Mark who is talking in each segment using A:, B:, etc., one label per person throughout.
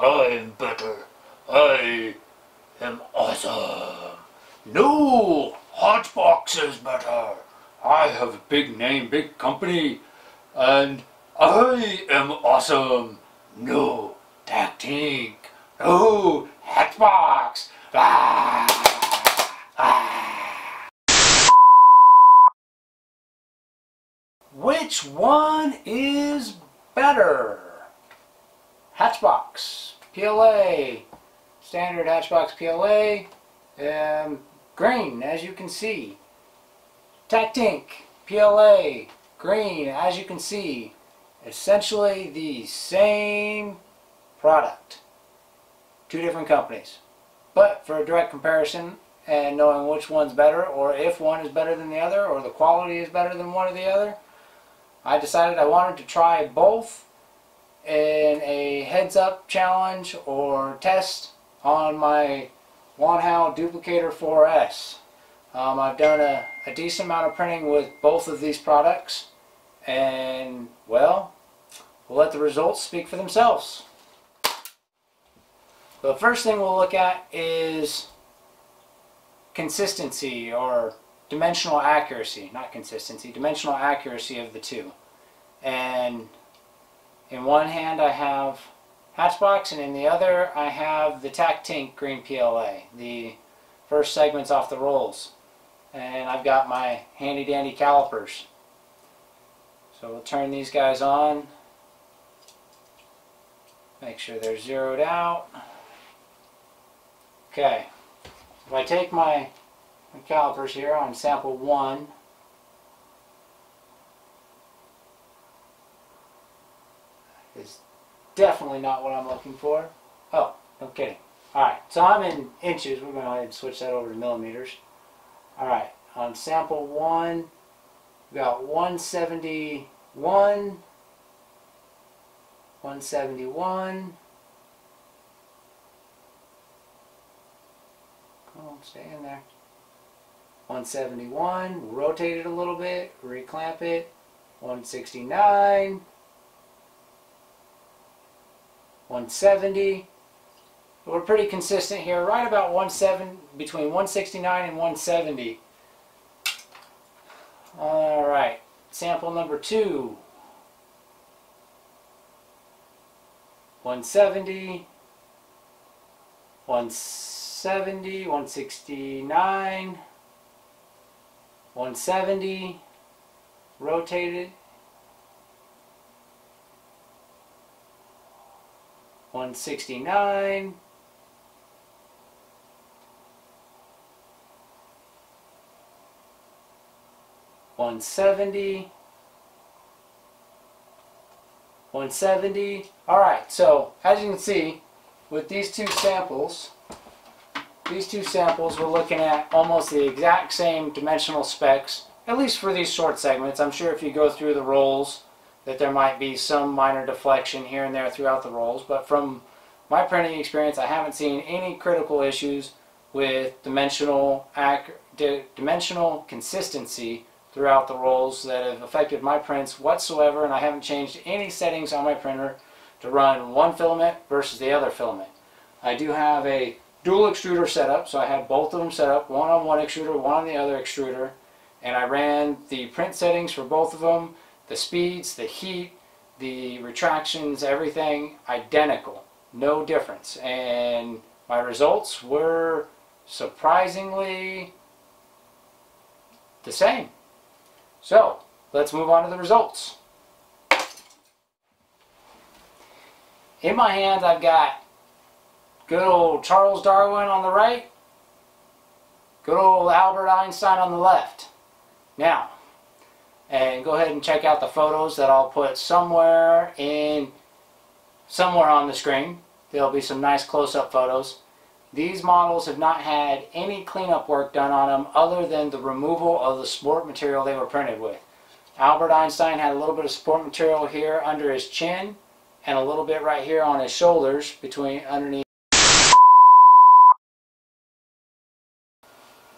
A: I'm better. I am awesome. No, Hatchbox is better. I have a big name, big company, and I am awesome. No, Tactink. No, Hatchbox. Which one is better? Hatchbox, PLA, standard Hatchbox PLA, green as you can see. Tactink, PLA, green as you can see. Essentially the same product. Two different companies. But for a direct comparison and knowing which one's better, or if one is better than the other, or the quality is better than one or the other, I decided I wanted to try both in a heads-up challenge or test on my Wanhao Duplicator 4S. I've done a decent amount of printing with both of these products, and well, we'll let the results speak for themselves. The first thing we'll look at is consistency, or dimensional accuracy, not consistency, dimensional accuracy of the two. And in one hand I have Hatchbox, and in the other I have the Tactink green PLA, the first segments off the rolls. And I've got my handy dandy calipers. So we'll turn these guys on, make sure they're zeroed out. Okay, if I take my calipers here on sample 1, is definitely not what I'm looking for. Oh, no kidding. Alright, so I'm in inches. We're going to go ahead and switch that over to millimeters. Alright, on sample 1, we got 171, 171. Come on, stay in there. 171, we'll rotate it a little bit, reclamp it. 169, 170. We're pretty consistent here, right about 170, between 169 and 170. Alright, sample number 2. 170, 170, 169, 170, rotated, 169, 170, 170. Alright, so as you can see, with these two samples, we're looking at almost the exact same dimensional specs, at least for these short segments. I'm sure if you go through the rolls that there might be some minor deflection here and there throughout the rolls, but from my printing experience, I haven't seen any critical issues with dimensional consistency throughout the rolls that have affected my prints whatsoever, and I haven't changed any settings on my printer to run one filament versus the other filament. I do have a dual extruder setup, so I had both of them set up, one on one extruder, one on the other extruder, and I ran the print settings for both of them, the speeds, the heat, the retractions, everything identical, no difference, and my results were surprisingly the same. So let's move on to the results. In my hand I've got good old Charles Darwin on the right, good old Albert Einstein on the left. Now, and go ahead and check out the photos that I'll put somewhere on the screen. There'll be some nice close-up photos. These models have not had any cleanup work done on them other than the removal of the support material they were printed with. Albert Einstein had a little bit of support material here under his chin and a little bit right here on his shoulders underneath.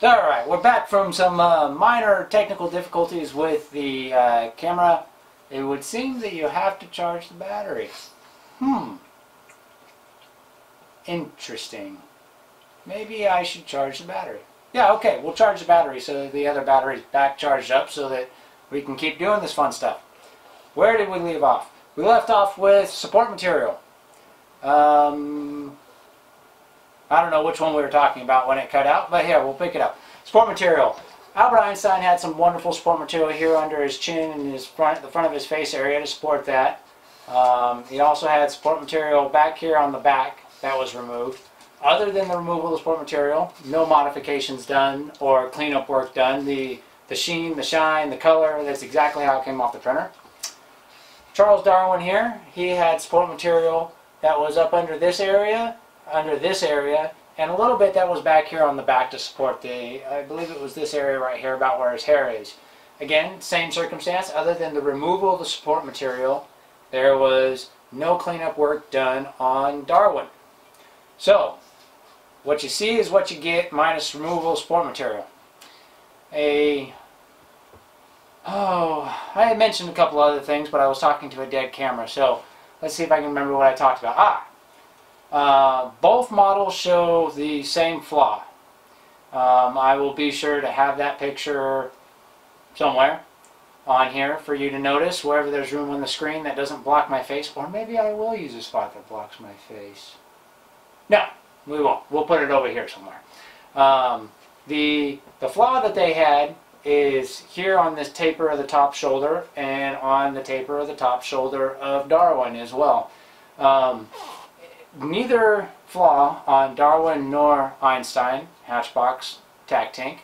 A: Alright, we're back from some minor technical difficulties with the camera. It would seem that you have to charge the battery. Interesting. Maybe I should charge the battery. Yeah, okay, we'll charge the battery so that the other battery's back charged up so that we can keep doing this fun stuff. Where did we leave off? We left off with support material. I don't know which one we were talking about when it cut out, but here, we'll pick it up. Support material. Albert Einstein had some wonderful support material here under his chin and the front of his face area to support that. He also had support material back here on the back that was removed. Other than the removal of the support material, no modifications done or cleanup work done. The sheen, the shine, the color, that's exactly how it came off the printer. Charles Darwin here, he had support material that was up under this area, and a little bit that was back here on the back to support I believe it was this area right here about where his hair is. Again, same circumstance, other than the removal of the support material, there was no cleanup work done on Darwin. So, what you see is what you get minus removal of support material. I had mentioned a couple other things, but I was talking to a dead camera, so let's see if I can remember what I talked about. Both models show the same flaw. I will be sure to have that picture somewhere on here for you to notice, wherever there's room on the screen that doesn't block my face, or maybe I will use a spot that blocks my face. No, we won't. We'll put it over here somewhere. The flaw that they had is here on this taper of the top shoulder and on the taper of the top shoulder of Darwin as well. Neither flaw on Darwin nor Einstein, Hatchbox, Tactink,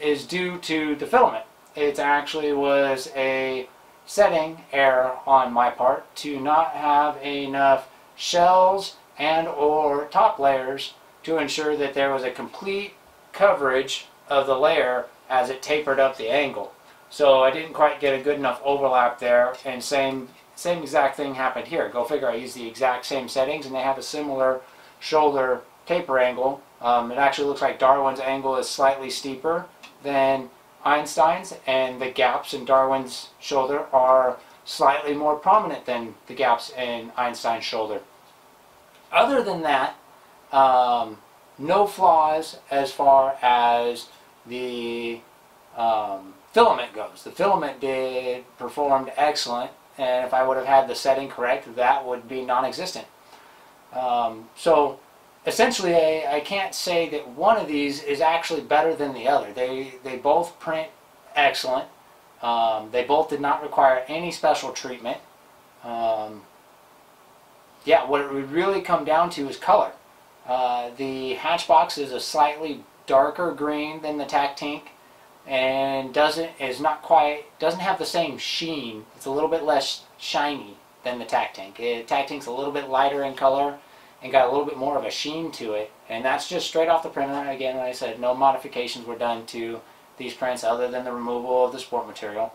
A: is due to the filament. It actually was a setting error on my part to not have enough shells and or top layers to ensure that there was a complete coverage of the layer as it tapered up the angle. So I didn't quite get a good enough overlap there, and same exact thing happened here. Go figure, I used the exact same settings and they have a similar shoulder taper angle. It actually looks like Darwin's angle is slightly steeper than Einstein's, and the gaps in Darwin's shoulder are slightly more prominent than the gaps in Einstein's shoulder. Other than that, no flaws as far as the filament goes. The filament performed excellent, and if I would have had the setting correct, that would be non-existent. So essentially, I can't say that one of these is actually better than the other. They both print excellent. They both did not require any special treatment. Yeah, what it would really come down to is color. The Hatchbox is a slightly darker green than the Tactink, and doesn't have the same sheen. It's a little bit less shiny than the Tactink. Tactink's a little bit lighter in color and got a little bit more of a sheen to it, and that's just straight off the printer. Again, like I said, no modifications were done to these prints other than the removal of the support material.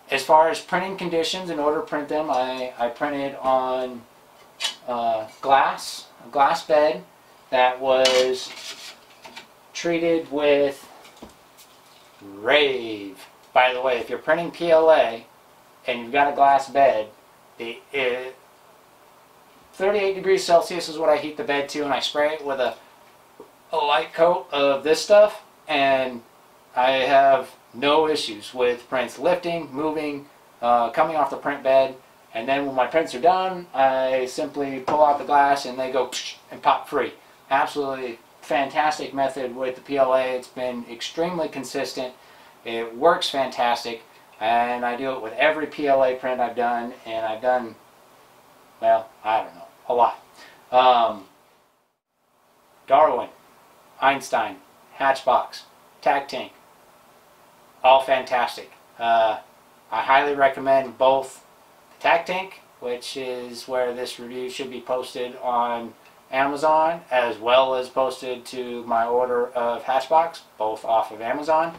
A: As far as printing conditions, in order to print them, I printed on a glass bed that was treated with rave. By the way, if you're printing PLA and you've got a glass bed, 38 degrees Celsius is what I heat the bed to, and I spray it with a light coat of this stuff, and I have no issues with prints lifting, moving, coming off the print bed. And then when my prints are done, I simply pull out the glass and they go and pop free. Absolutely fantastic method with the PLA. It's been extremely consistent. It works fantastic, and I do it with every PLA print I've done, and I've done, well, I don't know, a lot. Darwin, Einstein, Hatchbox, Tactink, all fantastic. I highly recommend both the Tactink, which is where this review should be posted on Amazon, as well as posted to my order of Hatchbox, both off of Amazon.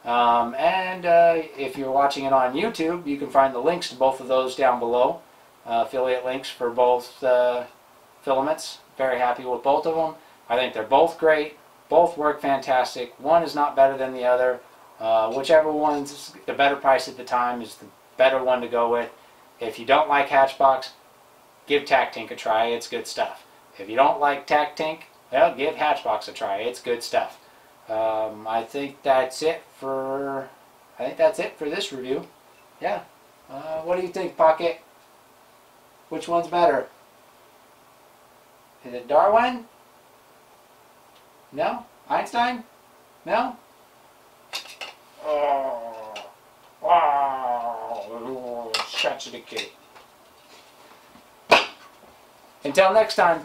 A: If you're watching it on YouTube, you can find the links to both of those down below. Affiliate links for both filaments. Very happy with both of them. I think they're both great. Both work fantastic. One is not better than the other. Whichever one's the better price at the time is the better one to go with. If you don't like Hatchbox, give Tactink a try. It's good stuff. If you don't like Tactink, well, give Hatchbox a try. It's good stuff. I think that's it for this review. Yeah. What do you think, Pocket? Which one's better? Is it Darwin? No? Einstein? No? Oh, wow. Such a kid. Until next time.